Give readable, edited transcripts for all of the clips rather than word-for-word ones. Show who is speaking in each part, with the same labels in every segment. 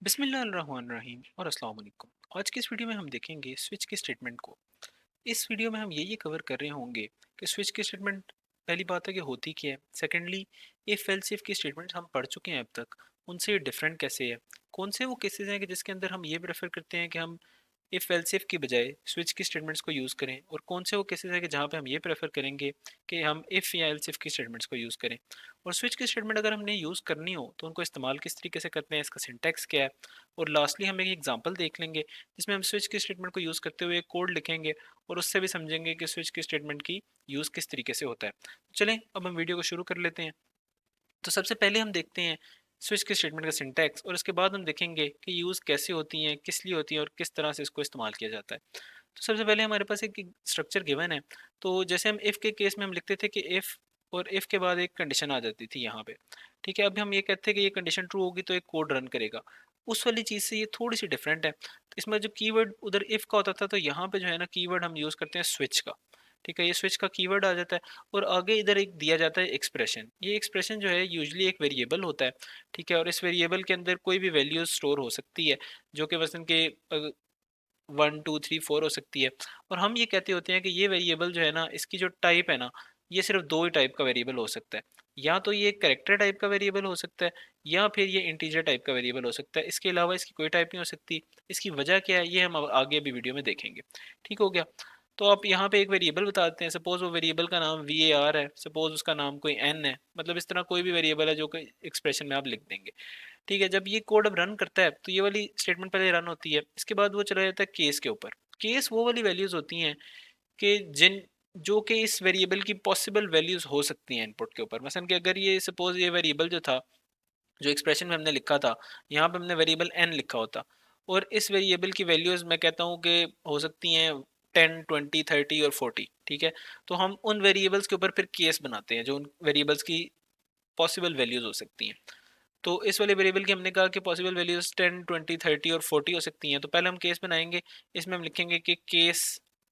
Speaker 1: बिस्मिल्लाहिर्रहमानिर्रहीम और अस्सलाम वालेकुम। आज की इस वीडियो में हम देखेंगे स्विच के स्टेटमेंट को। इस वीडियो में हम ये कवर कर रहे होंगे कि स्विच की स्टेटमेंट पहली बात है कि होती क्या है, सेकेंडली इफ एल्स इफ की स्टेटमेंट हम पढ़ चुके हैं अब तक, उनसे डिफरेंट कैसे है, कौन से वो केसेस हैं कि जिसके अंदर हम ये प्रेफर करते हैं कि हम इफ़ एल्स इफ की बजाय स्विच की स्टेटमेंट्स को यूज़ करें, और कौन से वो केसेस हैं कि जहाँ पे हम ये प्रेफर करेंगे कि हम इफ़ या एल्स इफ की स्टेटमेंट्स को यूज़ करें। और स्विच की स्टेटमेंट अगर हमने यूज़ करनी हो तो उनको इस्तेमाल किस तरीके से करते हैं, इसका सिंटैक्स क्या है, और लास्टली हम एक एग्जांपल देख लेंगे जिसमें हम स्विच की स्टेटमेंट को यूज़ करते हुए एक कोड लिखेंगे और उससे भी समझेंगे कि स्विच की स्टेटमेंट की यूज़ किस तरीके से होता है। चलें अब हम वीडियो को शुरू कर लेते हैं। तो सबसे पहले हम देखते हैं स्विच के स्टेटमेंट का सिंटैक्स, और इसके बाद हम देखेंगे कि यूज़ कैसे होती हैं, किस लिए होती हैं और किस तरह से इसको इस्तेमाल किया जाता है। तो सबसे पहले हमारे पास एक स्ट्रक्चर गिवन है। तो जैसे हम इफ़ के केस में हम लिखते थे कि इफ़, और इफ़ के बाद एक कंडीशन आ जाती थी यहाँ पे। ठीक है, अब हम ये कहते हैं कि ये कंडीशन ट्रू होगी तो एक कोड रन करेगा। उस वाली चीज़ से ये थोड़ी सी डिफरेंट है। तो इसमें जो कीवर्ड उधर इफ़ का होता था, तो यहाँ पे जो है ना कीवर्ड हम यूज़ करते हैं स्विच का। ठीक है, ये स्विच का कीवर्ड आ जाता है और आगे इधर एक दिया जाता है एक्सप्रेशन। ये एक्सप्रेशन जो है यूजुअली एक वेरिएबल होता है। ठीक है, और इस वेरिएबल के अंदर कोई भी वैल्यूज स्टोर हो सकती है, जो कि वजन के 1 2 3 4 हो सकती है। और हम ये कहते होते हैं कि ये वेरिएबल जो है ना, इसकी जो टाइप है ना, ये सिर्फ दो ही टाइप का वेरिएबल हो सकता है। या तो ये कैरेक्टर टाइप का वेरिएबल हो सकता है, या फिर ये इंटीजर टाइप का वेरिएबल हो सकता है। इसके अलावा इसकी कोई टाइप नहीं हो सकती। इसकी वजह क्या है ये हम अब आगे अभी वीडियो में देखेंगे। ठीक हो गया। तो आप यहाँ पे एक वेरिएबल बताते हैं, सपोज वो वेरिएबल का नाम var है, सपोज उसका नाम कोई n है, मतलब इस तरह कोई भी वेरिएबल है जो कि एक्सप्रेशन में आप लिख देंगे। ठीक है, जब ये कोड अब रन करता है तो ये वाली स्टेटमेंट पहले रन होती है, इसके बाद वो चला जाता है केस के ऊपर। केस वो वाली वैल्यूज होती हैं कि जिन जो कि इस वेरिएबल की पॉसिबल वैल्यूज हो सकती हैं इनपुट के ऊपर। मसलन कि अगर ये सपोज ये वेरिएबल जो था, जो एक्सप्रेशन में हमने लिखा था, यहाँ पे हमने वेरिएबल n लिखा होता, और इस वेरिएबल की वैल्यूज मैं कहता हूँ कि हो सकती हैं 10 20 30 और 40। ठीक है, तो हम उन वेरिएबल्स के ऊपर फिर केस बनाते हैं जो उन वेरिएबल्स की पॉसिबल वैल्यूज हो सकती हैं। तो इस वाले वेरिएबल की हमने कहा कि पॉसिबल वैल्यूज 10 20 30 और 40 हो सकती हैं। तो पहले हम केस बनाएंगे, इसमें हम लिखेंगे कि केस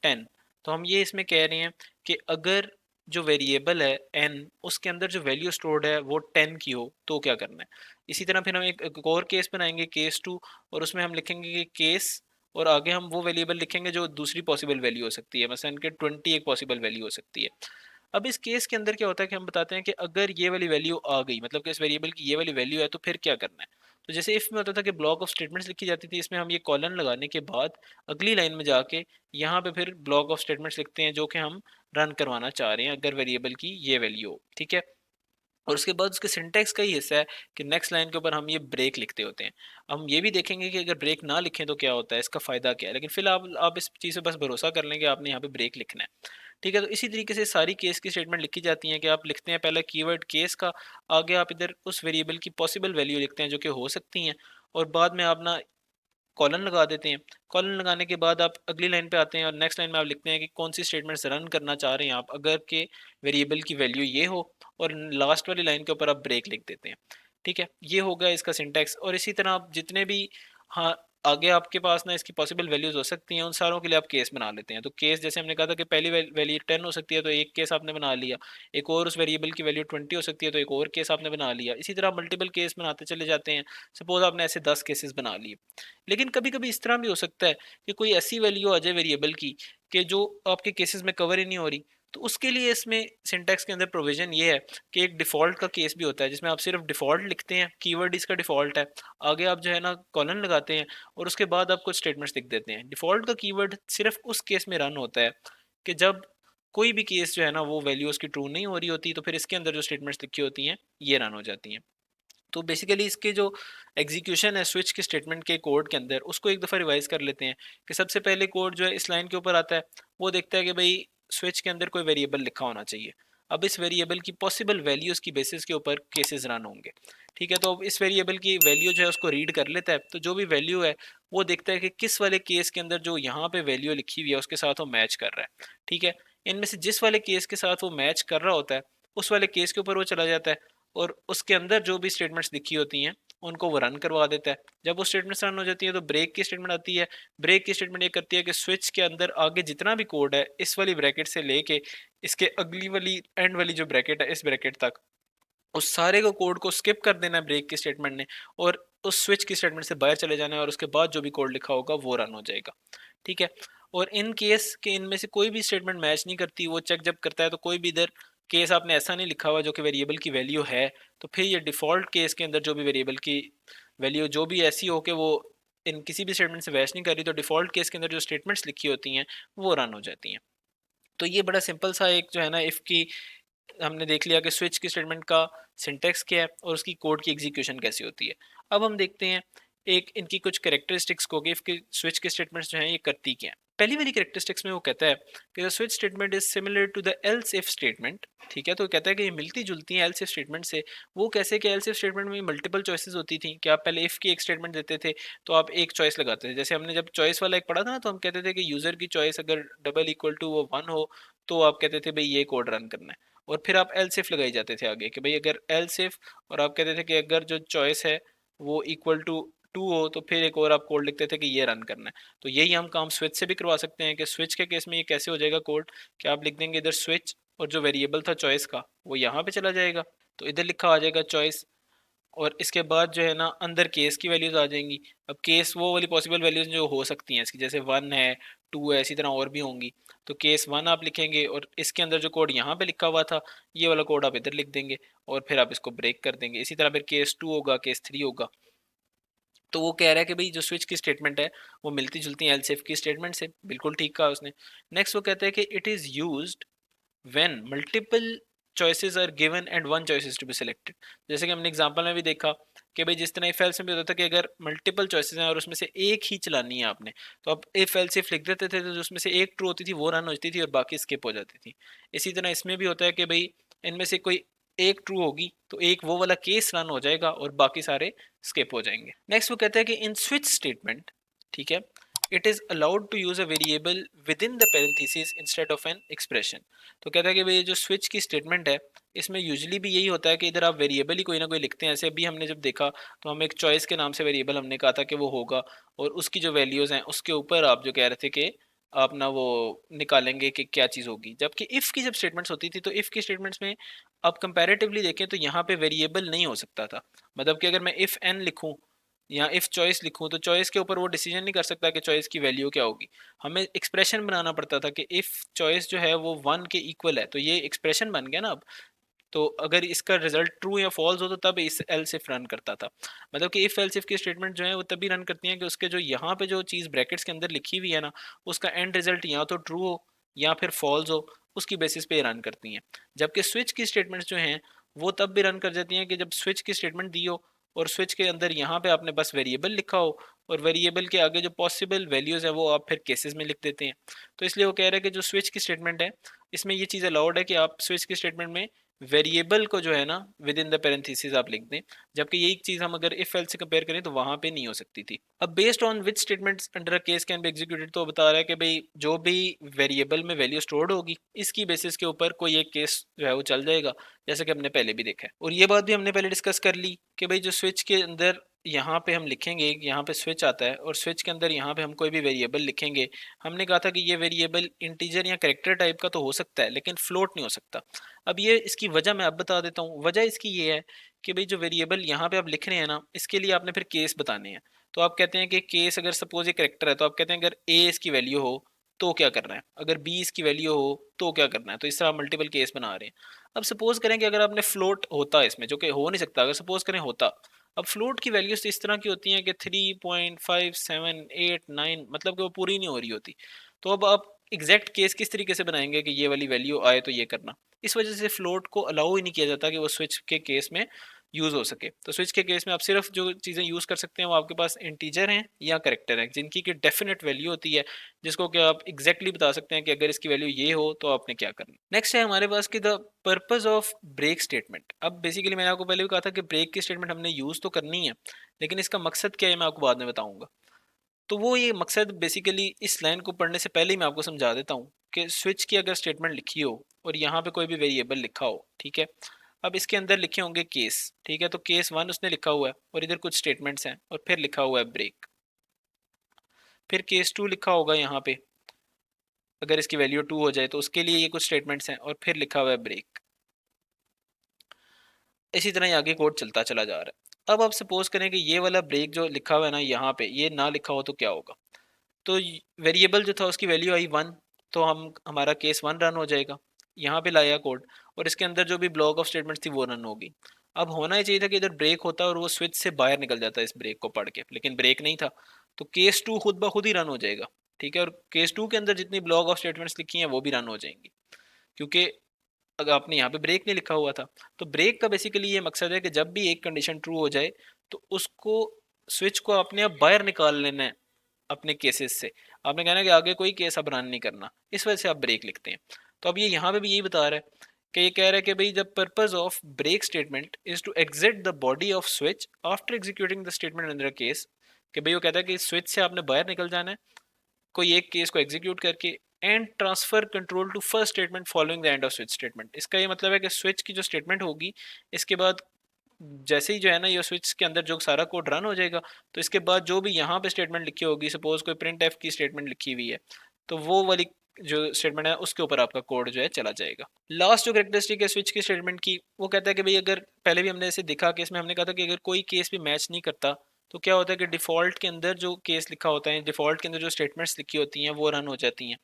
Speaker 1: 10। तो हम ये इसमें कह रहे हैं कि अगर जो वेरिएबल है n, उसके अंदर जो वैल्यू स्टोर्ड है वो 10 की हो तो क्या करना है। इसी तरह फिर हम एक और केस बनाएंगे, केस 2, और उसमें हम लिखेंगे कि केस, और आगे हम वो वेरिएबल लिखेंगे जो दूसरी पॉसिबल वैल्यू हो सकती है, मसलन कि 20 एक पॉसिबल वैल्यू हो सकती है। अब इस केस के अंदर क्या होता है कि हम बताते हैं कि अगर ये वाली वैल्यू आ गई, मतलब कि इस वेरिएबल की ये वाली वैल्यू है, तो फिर क्या करना है। तो जैसे इफ में होता था कि ब्लॉक ऑफ स्टेटमेंट्स लिखी जाती थी, इसमें हम ये कॉलन लगाने के बाद अगली लाइन में जाके यहाँ पे फिर ब्लॉक ऑफ स्टेटमेंट्स लिखते हैं जो कि हम रन करवाना चाह रहे हैं अगर वेरिएबल की ये वैल्यू हो। ठीक है, और उसके बाद उसके सिंटेक्स का ही हिस्सा है कि नेक्स्ट लाइन के ऊपर हम ये ब्रेक लिखते होते हैं। हम ये भी देखेंगे कि अगर ब्रेक ना लिखें तो क्या होता है, इसका फ़ायदा क्या है, लेकिन फिलहाल आप इस चीज़ पे बस भरोसा कर लें कि आपने यहाँ पे ब्रेक लिखना है। ठीक है, तो इसी तरीके से सारी केस की स्टेटमेंट लिखी जाती हैं कि आप लिखते हैं पहले कीवर्ड केस का, आगे आप इधर उस वेरिएबल की पॉसिबल वैल्यू लिखते हैं जो कि हो सकती हैं, और बाद में आप ना कॉलन लगा देते हैं। कॉलन लगाने के बाद आप अगली लाइन पे आते हैं और नेक्स्ट लाइन में आप लिखते हैं कि कौन सी स्टेटमेंट्स रन करना चाह रहे हैं आप अगर के वेरिएबल की वैल्यू ये हो, और लास्ट वाली लाइन के ऊपर आप ब्रेक लिख देते हैं। ठीक है, ये होगा इसका सिंटैक्स। और इसी तरह आप जितने भी, हाँ, आगे आपके पास ना इसकी पॉसिबल वैल्यूज हो सकती हैं, उन सारों के लिए आप केस बना लेते हैं। तो केस जैसे हमने कहा था कि पहली वैल्यू 10 हो सकती है, तो एक केस आपने बना लिया। एक और उस वेरिएबल की वैल्यू 20 हो सकती है, तो एक और केस आपने बना लिया। इसी तरह मल्टीपल केस बनाते चले जाते हैं। सपोज आपने ऐसे 10 केसेस बना लिए। लेकिन कभी कभी इस तरह भी हो सकता है कि कोई ऐसी वैल्यू आ जाए वेरिएबल की कि जो आपके केसेस में कवर ही नहीं हो रही। तो उसके लिए इसमें सिंटैक्स के अंदर प्रोविजन ये है कि एक डिफ़ॉल्ट का केस भी होता है जिसमें आप सिर्फ डिफ़ॉल्ट लिखते हैं, कीवर्ड इसका डिफ़ॉल्ट है, आगे आप जो है ना कॉलन लगाते हैं, और उसके बाद आप कुछ स्टेटमेंट्स लिख देते हैं। डिफ़ॉल्ट का कीवर्ड सिर्फ उस केस में रन होता है कि जब कोई भी केस जो है ना वो वैल्यू उसकी ट्रू नहीं हो रही होती, तो फिर इसके अंदर जो स्टेटमेंट्स लिखी होती हैं ये रन हो जाती हैं। तो बेसिकली इसके जो एग्जीक्यूशन है स्विच के स्टेटमेंट के कोड के अंदर, उसको एक दफ़ा रिवाइज कर लेते हैं कि सबसे पहले कोड जो है इस लाइन के ऊपर आता है, वो देखता है कि भाई स्विच के अंदर कोई वेरिएबल लिखा होना चाहिए। अब इस वेरिएबल की पॉसिबल वैल्यूज़ की बेसिस के ऊपर केसेस रन होंगे। ठीक है, तो अब इस वेरिएबल की वैल्यू जो है उसको रीड कर लेता है, तो जो भी वैल्यू है वो देखता है कि किस वाले केस के अंदर जो यहाँ पे वैल्यू लिखी हुई है उसके साथ वो मैच कर रहा है। ठीक है, इनमें से जिस वाले केस के साथ वो मैच कर रहा होता है, उस वाले केस के ऊपर वो चला जाता है, और उसके अंदर जो भी स्टेटमेंट्स लिखी होती हैं उनको वो रन करवा देता है। जब वो स्टेटमेंट्स रन हो जाती है तो ब्रेक की स्टेटमेंट आती है। ब्रेक की स्टेटमेंट ये करती है कि स्विच के अंदर आगे जितना भी कोड है इस वाली ब्रैकेट से लेके इसके अगली वाली एंड वाली जो ब्रैकेट है इस ब्रैकेट तक, उस सारे को कोड को स्किप कर देना है ब्रेक की स्टेटमेंट ने, और उस स्विच की स्टेटमेंट से बाहर चले जाना है और उसके बाद जो भी कोड लिखा होगा वो रन हो जाएगा, ठीक है। और इन केस के इनमें से कोई भी स्टेटमेंट मैच नहीं करती, वो चेक जब करता है तो कोई भी इधर केस आपने ऐसा नहीं लिखा हुआ जो कि वेरिएबल की वैल्यू है, तो फिर ये डिफ़ॉल्ट केस के अंदर जो भी वेरिएबल की वैल्यू जो भी ऐसी हो कि वो इन किसी भी स्टेटमेंट से मैच नहीं कर रही, तो डिफ़ॉल्ट केस के अंदर जो स्टेटमेंट्स लिखी होती हैं वो रन हो जाती हैं। तो ये बड़ा सिंपल सा एक जो है ना इफ़ की हमने देख लिया कि स्विच की स्टेटमेंट का सिंटेक्स क्या है और उसकी कोड की एग्जीक्यूशन कैसी होती है। अब हम देखते हैं एक इनकी कुछ कैरेक्टरिस्टिक्स को कि इसके स्विच के स्टेटमेंट्स जो हैं ये करती क्या है। पहली वाली कैरेक्टरिस्टिक्स में वो कहता है कि the switch statement is similar to the else if statement, ठीक है। तो कहता है कि ये मिलती जुलती हैं एल्स इफ स्टेटमेंट से। वो कैसे कि एल्स इफ स्टेटमेंट में मल्टीपल चॉइसेस होती थी कि आप पहले इफ की एक स्टेटमेंट देते थे तो आप एक चॉइस लगाते थे। जैसे हमने जब चॉइस वाला एक पढ़ा था ना, तो हम कहते थे कि यूजर की चॉइस अगर डबल इक्वल टू वो 1 हो तो आप कहते थे भाई ये कोड रन करना है। और फिर आप एल सिफ लगाई जाते थे आगे कि भाई अगर एल सिफ, और आप कहते थे कि अगर जो चॉइस है वो इक्वल टू 2 हो तो फिर एक और आप कोड लिखते थे कि ये रन करना है। तो यही हम काम स्विच से भी करवा सकते हैं कि स्विच के केस में ये कैसे हो जाएगा कोड कि आप लिख देंगे इधर स्विच और जो वेरिएबल था चॉइस का वो यहाँ पे चला जाएगा, तो इधर लिखा आ जाएगा चॉइस। और इसके बाद जो है ना अंदर केस की वैल्यूज आ जाएंगी। अब केस वो वाली पॉसिबल वैल्यूज जो हो सकती हैं इसकी, जैसे 1 है 2 है इसी तरह और भी होंगी। तो केस 1 आप लिखेंगे और इसके अंदर जो कोड यहाँ पे लिखा हुआ था ये वाला कोड आप इधर लिख देंगे और फिर आप इसको ब्रेक कर देंगे। इसी तरह फिर केस 2 होगा, केस 3 होगा। तो वो कह रहा है कि भाई जो स्विच की स्टेटमेंट है वो मिलती जुलती है एल्स इफ की स्टेटमेंट से, बिल्कुल ठीक कहा उसने। नेक्स्ट वो कहता है कि it is used when multiple choices are given and one choice is to be selected। जैसे कि हमने एग्जांपल में भी देखा कि भाई जिस तरह इफ एल्स में भी होता था कि अगर मल्टीपल चॉइसेस हैं और उसमें से एक ही चलानी है आपने, तो आप इफ एल्स इफ लिख देते थे तो जो उसमें से एक ट्रू होती थी वो रन होती थी और बाकी स्किप हो जाती थी। इसी तरह इसमें भी होता है कि भाई इनमें से कोई एक ट्रू होगी तो एक वो वाला केस रन हो जाएगा और बाकी सारे स्किप हो जाएंगे। नेक्स्ट वो कहता है कि इन स्विच स्टेटमेंट, ठीक है, it is allowed to use a variable within the parenthesis instead of an expression. तो कहता है कि भाई जो स्विच की स्टेटमेंट है इसमें यूजुअली भी यही होता है कि इधर आप वेरिएबल ही कोई ना कोई लिखते हैं। ऐसे अभी हमने जब देखा तो हम एक चॉइस के नाम से वेरिएबल हमने कहा था कि वो होगा और उसकी जो वैल्यूज़ हैं उसके ऊपर आप जो कह रहे थे कि आप ना वो निकालेंगे कि क्या चीज़ होगी। जबकि इफ़ की जब स्टेटमेंट्स होती थी तो इफ़ की स्टेटमेंट्स में आप कंपैरेटिवली देखें तो यहाँ पे वेरिएबल नहीं हो सकता था। मतलब कि अगर मैं इफ़ एन लिखूँ या इफ़ चॉइस लिखूँ तो चॉइस के ऊपर वो डिसीजन नहीं कर सकता कि चॉइस की वैल्यू क्या होगी। हमें एक्सप्रेशन बनाना पड़ता था कि इफ़ चॉइस जो है वो 1 के इक्वल है, तो ये एक्सप्रेशन बन गया ना अब। तो अगर इसका रिजल्ट ट्रू या फॉल्स हो तो तब इस एल्स इफ रन करता था। मतलब कि इफ एल्स इफ की स्टेटमेंट जो है वो तभी रन करती हैं कि उसके जो यहाँ पे जो चीज़ ब्रैकेट्स के अंदर लिखी हुई है ना उसका एंड रिजल्ट या तो ट्रू हो या फिर फॉल्स हो, उसकी बेसिस पे रन करती हैं। जबकि स्विच की स्टेटमेंट्स जो हैं वो तब भी रन कर जाती हैं कि जब स्विच की स्टेटमेंट दी हो और स्विच के अंदर यहाँ पे आपने बस वेरिएबल लिखा हो और वेरिएबल के आगे जो पॉसिबल वैल्यूज़ है वो आप फिर केसेस में लिख देते हैं। तो इसलिए वो कह रहे हैं कि जो स्विच की स्टेटमेंट है इसमें ये चीज़ अलाउड है कि आप स्विच की स्टेटमेंट में वेरिएबल को जो है ना विद इन द पेरेंथेसिस आप लिख दें। जबकि यही चीज़ हम अगर इफ एल्स से कंपेयर करें तो वहां पे नहीं हो सकती थी। अब based on which statements under a case can be executed, तो बता रहा है कि भाई जो भी वेरिएबल में वैल्यू स्टोर्ड होगी इसकी बेसिस के ऊपर कोई एक केस जो है वो चल जाएगा, जैसे कि हमने पहले भी देखा है। और ये बात भी हमने पहले डिस्कस कर ली कि भाई जो स्विच के अंदर यहाँ पे हम लिखेंगे, यहाँ पे स्विच आता है और स्विच के अंदर यहाँ पे हम कोई भी वेरिएबल लिखेंगे। हमने कहा था कि ये वेरिएबल इंटीजर या कैरेक्टर टाइप का तो हो सकता है लेकिन फ्लोट नहीं हो सकता। अब ये इसकी वजह मैं अब बता देता हूँ। वजह इसकी ये है कि भाई जो वेरिएबल यहाँ पे आप लिख रहे हैं ना इसके लिए आपने फिर केस बताने हैं। तो आप कहते हैं कि केस अगर सपोज ये करेक्टर है तो आप कहते हैं अगर ए इसकी वैल्यू हो तो क्या करना है, अगर बी इसकी वैल्यू हो तो क्या करना है। तो इस तरह आप मल्टीपल केस बना रहे हैं। अब सपोज करें कि अगर आपने फ्लोट होता है इसमें, जो कि हो नहीं सकता, अगर सपोज करें होता। अब फ्लोट की वैल्यूज इस तरह की होती हैं कि 3.578 9, मतलब कि वो पूरी नहीं हो रही होती। तो अब आप एग्जैक्ट केस किस तरीके से बनाएंगे कि ये वाली वैल्यू आए तो ये करना। इस वजह से फ्लोट को अलाउ ही नहीं किया जाता कि वो स्विच के केस में यूज़ हो सके। तो स्विच के केस में आप सिर्फ जो चीज़ें यूज़ कर सकते हैं वो आपके पास इंटीजर हैं या करेक्टर हैं जिनकी की डेफिनेट वैल्यू होती है, जिसको कि आप एग्जैक्टली बता सकते हैं कि अगर इसकी वैल्यू ये हो तो आपने क्या करना। नेक्स्ट है हमारे पास कि the purpose of break statement. अब बेसिकली मैंने आपको पहले भी कहा था कि ब्रेक की स्टेटमेंट हमने यूज़ तो करनी है लेकिन इसका मकसद क्या है मैं आपको बाद में बताऊंगा। तो वो ये मकसद बेसिकली इस लाइन को पढ़ने से पहले ही मैं आपको समझा देता हूँ कि स्विच की अगर स्टेटमेंट लिखी हो और यहाँ पे कोई भी वेरिएबल लिखा हो, ठीक है। अब इसके अंदर लिखे होंगे केस, ठीक है। तो केस 1 उसने लिखा हुआ है और इधर कुछ स्टेटमेंट्स हैं और फिर लिखा हुआ है ब्रेक। फिर केस 2 लिखा होगा यहाँ पे, अगर इसकी वैल्यू 2 हो जाए तो उसके लिए ये कुछ स्टेटमेंट्स हैं और फिर लिखा हुआ है ब्रेक। इसी तरह ही आगे कोड चलता चला जा रहा है। अब आप सपोज करें कि ये वाला ब्रेक जो लिखा हुआ है ना यहाँ पे, ये ना लिखा हो तो क्या होगा। तो वेरिएबल जो था उसकी वैल्यू आई 1, तो हम हमारा केस 1 रन हो जाएगा। यहाँ पे लाया कोड और इसके अंदर जो भी ब्लॉक ऑफ स्टेटमेंट्स थी वो रन होगी। अब होना ही चाहिए था कि इधर ब्रेक होता और वो स्विच से बाहर निकल जाता है इस ब्रेक को पढ़ के, लेकिन ब्रेक नहीं था, तो केस 2 खुद ब खुद ही रन हो जाएगा। ठीक है, और केस 2 के अंदर जितनी ब्लॉक ऑफ स्टेटमेंट्स लिखी हैं वो भी रन हो जाएंगी, क्योंकि अगर आपने यहाँ पे ब्रेक नहीं लिखा हुआ था। तो ब्रेक का बेसिकली ये मकसद है कि जब भी एक कंडीशन ट्रू हो जाए तो उसको, स्विच को अपने आप बाहर निकाल लेना है अपने केसेस से। आपने कहना है कि आगे कोई केस अब रन नहीं करना, इस वजह से आप ब्रेक लिखते हैं। तो अब ये यहाँ पे भी यही बता रहा है कि ये कह रहा है कि भाई the purpose of break statement is to exit the body of switch after executing the statement under case. कि भाई वो कहता है कि स्विच से आपने बाहर निकल जाना है कोई एक केस को एग्जीक्यूट करके, and transfer control to first statement following the end of switch statement. इसका ये मतलब है कि स्विच की जो स्टेटमेंट होगी इसके बाद जैसे ही जो है ना ये स्विच के अंदर जो सारा कोड रन हो जाएगा, तो इसके बाद जो भी यहाँ पे स्टेटमेंट लिखी होगी, सपोज कोई प्रिंट एफ की स्टेटमेंट लिखी हुई है, तो वो वाली जो स्टेटमेंट है उसके ऊपर आपका कोड जो है चला जाएगा। लास्ट जो कैरेक्टरिस्टिक है स्विच की स्टेटमेंट की, वो कहता है कि भाई अगर पहले भी हमने ऐसे देखा कि इसमें हमने कहा था कि अगर कोई केस भी मैच नहीं करता तो क्या होता है कि डिफ़ॉल्ट के अंदर जो केस लिखा होता है, डिफ़ॉल्ट के अंदर जो स्टेटमेंट्स लिखी होती हैं वो रन हो जाती हैं।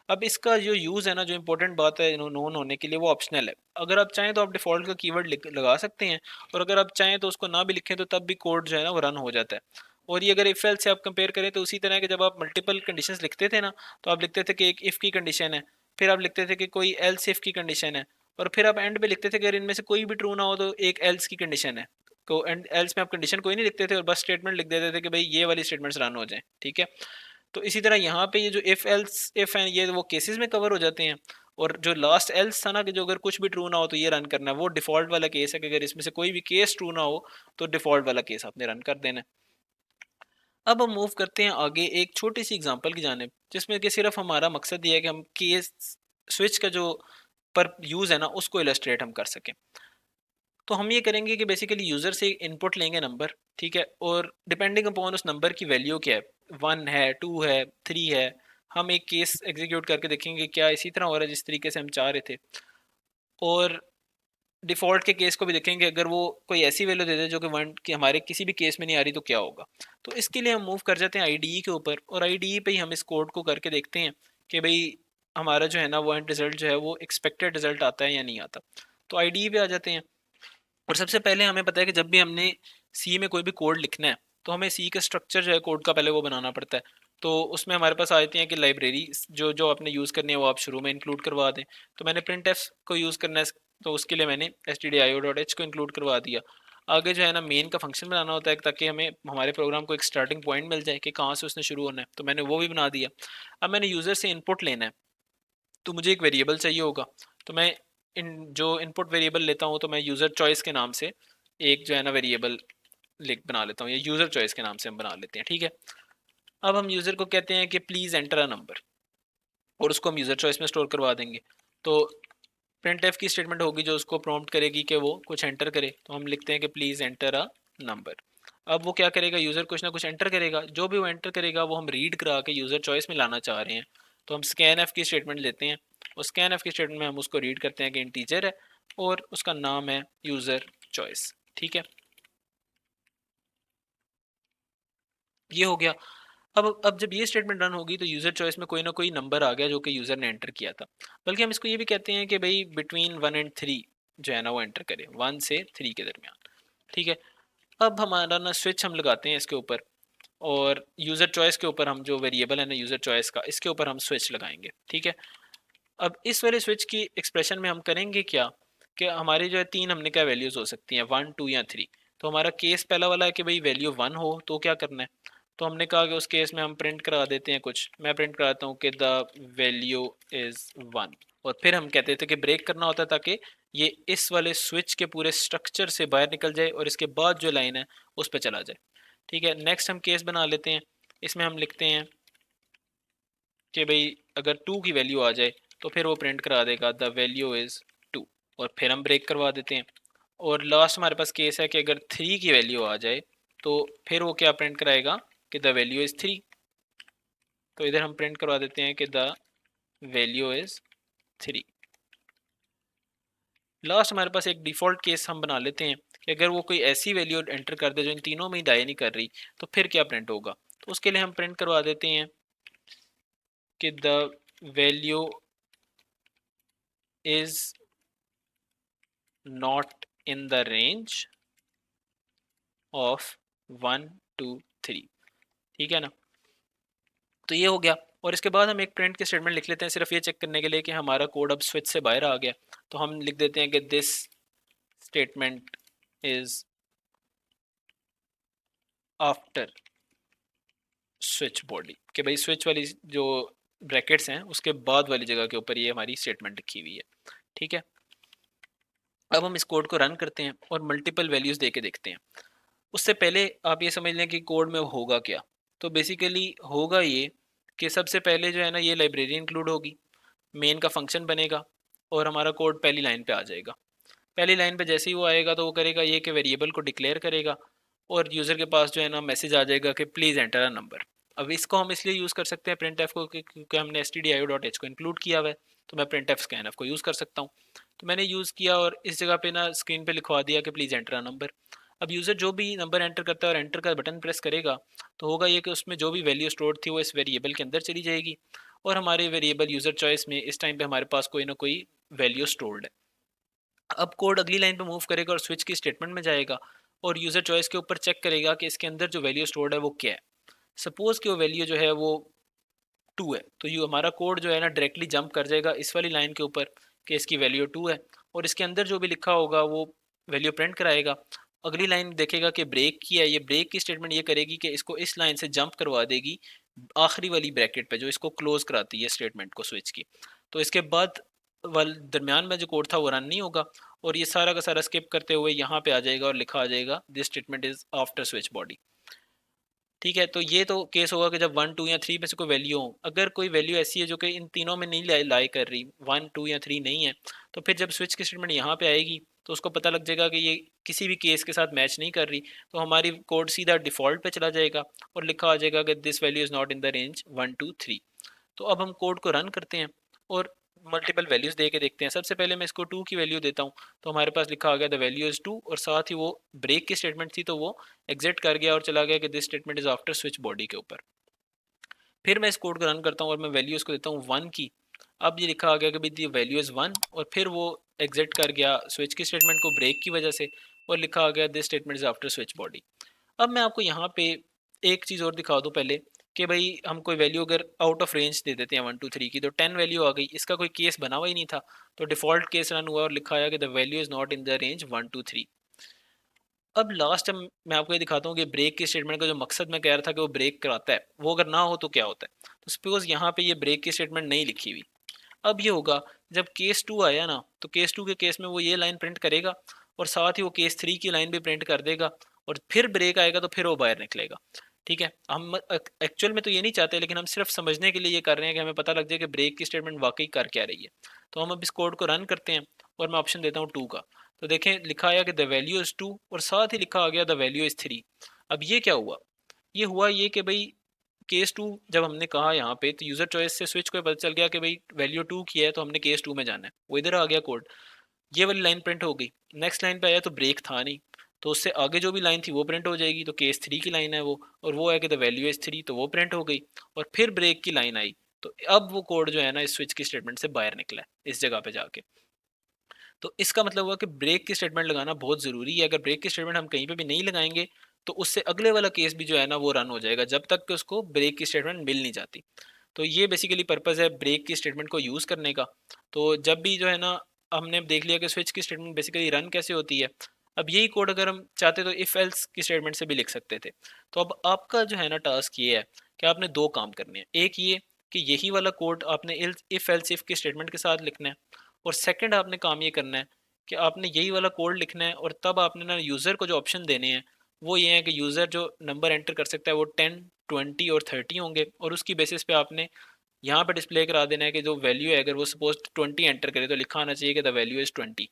Speaker 1: अब इसका जो यूज़ है ना, जो इंपॉर्टेंट बात है नोन होने के लिए, वो ऑप्शनल है। अगर आप चाहें तो आप डिफ़ॉल्ट का कीवर्ड लगा सकते हैं, और अगर आप चाहें तो उसको ना भी लिखें तो तब भी कोड जो है ना वो रन हो जाता है। और ये अगर इफ एल्स से आप कंपेयर करें तो उसी तरह के जब आप मल्टीपल कंडीशंस लिखते थे ना, तो आप लिखते थे कि एक इफ़ की कंडीशन है, फिर आप लिखते थे कि कोई एल्स इफ़ की कंडीशन है, और फिर आप एंड पे लिखते थे कि अगर इनमें से कोई भी ट्रू ना हो तो एक एल्स की कंडीशन है। तो एंड एल्स में आप कंडीशन कोई नहीं लिखते थे और बस स्टेटमेंट लिख देते थे कि भाई ये वाली स्टेटमेंट्स रन हो जाएं। ठीक है, तो इसी तरह यहाँ पे ये जो इफ एल्स इफ हैं ये वो केसेस में कवर हो जाते हैं। और जो लास्ट एल्स था ना कि जो अगर कुछ भी ट्रू ना हो तो ये रन करना है, वो डिफॉल्ट वाला केस है कि अगर इसमें से कोई भी केस ट्रू ना हो तो डिफॉल्ट वाला केस आपने रन कर देना है। अब हम मूव करते हैं आगे एक छोटी सी एग्जांपल की जानिब, जिसमें कि सिर्फ हमारा मकसद ये है कि हम केस स्विच का जो पर यूज़ है ना उसको इलस्ट्रेट हम कर सकें। तो हम ये करेंगे कि बेसिकली यूज़र से इनपुट लेंगे नंबर, ठीक है, और डिपेंडिंग अपॉन उस नंबर की वैल्यू क्या है, 1 है, 2 है, 3 है, हम एक केस एग्जीक्यूट करके देखेंगे क्या इसी तरह हो रहा है जिस तरीके से हम चाह रहे थे। और डिफ़ॉल्ट के केस को भी देखेंगे, अगर वो कोई ऐसी वैल्यू दे दे जो कि वन कि हमारे किसी भी केस में नहीं आ रही तो क्या होगा। तो इसके लिए हम मूव कर जाते हैं आईडीई के ऊपर, और आईडीई पे ही हम इस कोड को करके देखते हैं कि भाई हमारा जो है ना वो एंड रिजल्ट जो है वो एक्सपेक्टेड रिजल्ट आता है या नहीं आता। तो आईडीई पे आ जाते हैं, और सबसे पहले हमें पता है कि जब भी हमने सी में कोई भी कोड लिखना है तो हमें सी का स्ट्रक्चर जो है कोड का पहले वो बनाना पड़ता है। तो उसमें हमारे पास आ जाती हैं कि लाइब्रेरी जो जो आपने यूज़ करनी है वो आप शुरू में इंक्लूड करवा दें। तो मैंने प्रिंट एफ को यूज़ करना है, तो उसके लिए मैंने stdio.h को इंक्लूड करवा दिया। आगे जो है ना मेन का फंक्शन बनाना होता है ताकि हमें हमारे प्रोग्राम को एक स्टार्टिंग पॉइंट मिल जाए कि कहाँ से उसने शुरू होना है, तो मैंने वो भी बना दिया। अब मैंने यूज़र से इनपुट लेना है, तो मुझे एक वेरिएबल चाहिए होगा। तो मैं इन जो इनपुट वेरिएबल लेता हूँ तो मैं यूज़र चॉइस के नाम से एक जो है ना वेरिएबल लिख बना लेता हूँ, या यूज़र चॉइस के नाम से हम बना लेते हैं। ठीक है, अब हम यूज़र को कहते हैं कि प्लीज़ एंटर अ नंबर, और उसको हम यूज़र चॉइस में स्टोर करवा देंगे। तो प्रिंट एफ की स्टेटमेंट होगी जो उसको प्रॉम्प्ट करेगी कि वो कुछ एंटर करे, तो हम लिखते हैं कि प्लीज़ एंटर अ नंबर। अब वो क्या करेगा, यूज़र कुछ ना कुछ एंटर करेगा, जो भी वो एंटर करेगा वो हम रीड करा के यूज़र चॉइस में लाना चाह रहे हैं। तो हम स्कैन एफ की स्टेटमेंट लेते हैं, और स्कैन एफ की स्टेटमेंट में हम उसको रीड करते हैं कि इंटीजर है और उसका नाम है यूज़र चॉइस। ठीक है, ये हो गया। अब जब ये स्टेटमेंट रन होगी तो यूज़र चॉइस में कोई ना कोई नंबर आ गया जो कि यूज़र ने एंटर किया था। बल्कि हम इसको ये भी कहते हैं कि भाई बिटवीन 1 and 3 जो है ना वो एंटर करे, 1 से 3 के दरमियान। ठीक है, अब हमारा ना स्विच हम लगाते हैं इसके ऊपर, और यूज़र चॉइस के ऊपर हम जो वेरिएबल है ना यूज़र चॉइस का, इसके ऊपर हम स्विच लगाएंगे। ठीक है, अब इस वाले स्विच की एक्सप्रेशन में हम करेंगे क्या कि हमारी जो है तीन हमने क्या वैल्यूज़ हो सकती हैं, 1, 2 या 3। तो हमारा केस पहला वाला है कि भाई वैल्यू 1 हो तो क्या करना है। तो हमने कहा कि उस केस में हम प्रिंट करा देते हैं कुछ, मैं प्रिंट कराता हूँ कि द वैल्यू इज़ 1। और फिर हम कहते थे कि ब्रेक करना होता है ताकि ये इस वाले स्विच के पूरे स्ट्रक्चर से बाहर निकल जाए और इसके बाद जो लाइन है उस पर चला जाए। ठीक है, नेक्स्ट हम केस बना लेते हैं, इसमें हम लिखते हैं कि भाई अगर 2 की वैल्यू आ जाए तो फिर वो प्रिंट करा देगा द वैल्यू इज़ 2, और फिर हम ब्रेक करवा देते हैं। और लास्ट हमारे पास केस है कि अगर 3 की वैल्यू आ जाए तो फिर वो क्या प्रिंट कराएगा कि द वैल्यू इज़ 3। तो इधर हम प्रिंट करवा देते हैं कि द वैल्यू इज़ 3। लास्ट हमारे पास एक डिफ़ॉल्ट केस हम बना लेते हैं कि अगर वो कोई ऐसी वैल्यू एंटर कर दे जो इन तीनों में ही दाएँ नहीं कर रही, तो फिर क्या प्रिंट होगा। तो उसके लिए हम प्रिंट करवा देते हैं कि the value is not in the range of 1 2 3। ठीक है ना। तो ये हो गया। और इसके बाद हम एक प्रिंट की स्टेटमेंट लिख लेते हैं सिर्फ ये चेक करने के लिए कि हमारा कोड अब स्विच से बाहर आ गया। तो हम लिख देते हैं कि this statement is after switch body, कि भाई स्विच वाली जो ब्रैकेट्स हैं उसके बाद वाली जगह के ऊपर ये हमारी स्टेटमेंट लिखी हुई है। ठीक है। अब हम इस कोड को रन करते हैं और मल्टीपल वैल्यूज दे के देखते हैं। उससे पहले आप ये समझ लें कि कोड में होगा क्या। तो बेसिकली होगा ये कि सबसे पहले जो है ना ये लाइब्रेरी इंक्लूड होगी, मेन का फंक्शन बनेगा और हमारा कोड पहली लाइन पे आ जाएगा। पहली लाइन पे जैसे ही वो आएगा तो वो करेगा ये कि वेरिएबल को डिक्लेयर करेगा और यूज़र के पास जो है ना मैसेज आ जाएगा कि प्लीज़ एंटर अ नंबर। अब इसको हम इसलिए यूज़ कर सकते हैं प्रिंट एफ को क्योंकि हमने stdio.h को इंक्लूड किया हुआ है। तो मैं प्रिंट एफ स्कैन एफ को यूज़ कर सकता हूँ। तो मैंने यूज़ किया और इस जगह पे ना स्क्रीन पे लिखवा दिया कि प्लीज़ एंटर अ नंबर। अब यूज़र जो भी नंबर एंटर करता है और एंटर का बटन प्रेस करेगा तो होगा ये कि उसमें जो भी वैल्यू स्टोर थी वो इस वेरिएबल के अंदर चली जाएगी और हमारे वेरिएबल यूज़र चॉइस में इस टाइम पे हमारे पास कोई ना कोई वैल्यू स्टोर्ड है। अब कोड अगली लाइन पे मूव करेगा और स्विच की स्टेटमेंट में जाएगा और यूज़र चॉइस के ऊपर चेक करेगा कि इसके अंदर जो वैल्यू स्टोर्ड है वो क्या है। सपोज़ कि वो वैल्यू जो है वो 2 है, तो ये हमारा कोड जो है ना डायरेक्टली जंप कर जाएगा इस वाली लाइन के ऊपर कि इसकी वैल्यू 2 है और इसके अंदर जो भी लिखा होगा वो वैल्यू प्रिंट कराएगा। अगली लाइन देखेगा कि ब्रेक की है, ये ब्रेक की स्टेटमेंट ये करेगी कि इसको इस लाइन से जंप करवा देगी आखिरी वाली ब्रैकेट पे जो इसको क्लोज कराती है स्टेटमेंट को स्विच की। तो इसके बाद वाल दरमियान में जो कोड था वो रन नहीं होगा और ये सारा का सारा स्किप करते हुए यहाँ पे आ जाएगा और लिखा आ जाएगा this statement is after switch body. ठीक है। तो ये तो केस होगा कि जब 1 2 या 3 में से कोई वैल्यू हो। अगर कोई वैल्यू ऐसी है जो कि इन तीनों में नहीं लाई कर रही, 1 2 या 3 नहीं है, तो फिर जब स्विच की स्टेटमेंट यहाँ पे आएगी तो उसको पता लग जाएगा कि ये किसी भी केस के साथ मैच नहीं कर रही। तो हमारी कोड सीधा डिफ़ॉल्ट पे चला जाएगा और लिखा आ जाएगा कि this value is not in the range 1 2 3। तो अब हम कोड को रन करते हैं और मल्टीपल वैल्यूज़ दे के देखते हैं। सबसे पहले मैं इसको 2 की वैल्यू देता हूँ तो हमारे पास लिखा आ गया द वैल्यू इज़ 2 और साथ ही वो ब्रेक की स्टेटमेंट थी तो वो एग्जिट कर गया और चला गया कि this statement is after switch body के ऊपर। फिर मैं इस कोड को रन करता हूँ और मैं वैल्यू इसको देता हूँ 1 की। अब ये लिखा आ गया कि भाई दी वैल्यू इज़ 1 और फिर वो एग्जिट कर गया स्विच की स्टेटमेंट को ब्रेक की वजह से और लिखा आ गया this statement is after switch body. अब मैं आपको यहाँ पे एक चीज़ और दिखा दूँ पहले कि भाई हम कोई वैल्यू अगर आउट ऑफ रेंज दे देते हैं 1 2 3 की तो 10 वैल्यू आ गई, इसका कोई केस बना हुआ ही नहीं था। तो डिफ़ॉल्ट केस रन हुआ और लिखा आया कि the value is not in the range 1 2 3। अब लास्ट टाइम मैं आपको ये दिखाता हूँ कि ब्रेक की स्टेटमेंट का जो मकसद मैं कह रहा था कि वो ब्रेक कराता है वो अगर ना हो तो क्या होता है। तो सपोज यहाँ पे ये ब्रेक की स्टेटमेंट नहीं लिखी हुई। अब ये होगा जब केस 2 आया ना तो केस 2 के केस में वो ये लाइन प्रिंट करेगा और साथ ही वो केस 3 की लाइन भी प्रिंट कर देगा और फिर ब्रेक आएगा तो फिर वो बाहर निकलेगा। ठीक है। हम एक्चुअल में तो ये नहीं चाहते लेकिन हम सिर्फ समझने के लिए ये कर रहे हैं कि हमें पता लग जाए कि ब्रेक की स्टेटमेंट वाकई कर क्या रही है। तो हम अब इस कोड को रन करते हैं और मैं ऑप्शन देता हूँ 2 का। तो देखें लिखा आया कि द वैल्यू इज़ 2 और साथ ही लिखा आ गया द वैल्यू इज़ 3। अब ये क्या हुआ। ये हुआ ये कि भाई केस 2 जब हमने कहा यहाँ पे तो यूज़र चॉइस से स्विच को पता चल गया कि भाई वैल्यू 2 की है तो हमने केस 2 में जाना है। वो इधर आ गया कोड, ये वाली लाइन प्रिंट हो गई। नेक्स्ट लाइन पे आया तो ब्रेक था नहीं तो उससे आगे जो भी लाइन थी वो प्रिंट हो जाएगी। तो केस 3 की लाइन है वो और वो है कि द वैल्यू इज़ 3 तो वो प्रिंट हो गई और फिर ब्रेक की लाइन आई। तो अब वो कोड जो है ना इस स्विच की स्टेटमेंट से बाहर निकला है इस जगह पे जाके। तो इसका मतलब हुआ कि ब्रेक की स्टेटमेंट लगाना बहुत ज़रूरी है। अगर ब्रेक की स्टेटमेंट हम कहीं पे भी नहीं लगाएंगे तो उससे अगले वाला केस भी जो है ना वो रन हो जाएगा जब तक कि उसको ब्रेक की स्टेटमेंट मिल नहीं जाती। तो ये बेसिकली पर्पज़ है ब्रेक की स्टेटमेंट को यूज़ करने का। तो जब भी जो है ना हमने देख लिया कि स्विच की स्टेटमेंट बेसिकली रन कैसे होती है। अब यही कोड अगर हम चाहते तो इफ़ एल्स की स्टेटमेंट से भी लिख सकते थे। तो अब आपका जो है ना टास्क ये है कि आपने दो काम करने हैं। एक ये कि यही वाला कोड आपने इफ़ एल्स इफ़ की स्टेटमेंट के साथ लिखना है और सेकंड आपने काम ये करना है कि आपने यही वाला कोड लिखना है और तब आपने ना यूज़र को जो ऑप्शन देने हैं वो ये है कि यूज़र जो नंबर एंटर कर सकता है वो 10 20 और 30 होंगे और उसकी बेसिस पे आपने यहाँ पे डिस्प्ले करा देना है कि जो वैल्यू है अगर वो सपोज 20 एंटर करे तो लिखा आना चाहिए कि द वैल्यू इज़ 20।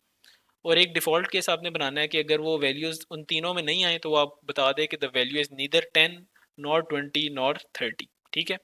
Speaker 1: और एक डिफ़ॉल्ट केस आपने बनाना है कि अगर वो वैल्यूज़ उन तीनों में नहीं आए तो आप बता दें कि the value is neither 10 nor 20 nor 30। ठीक है।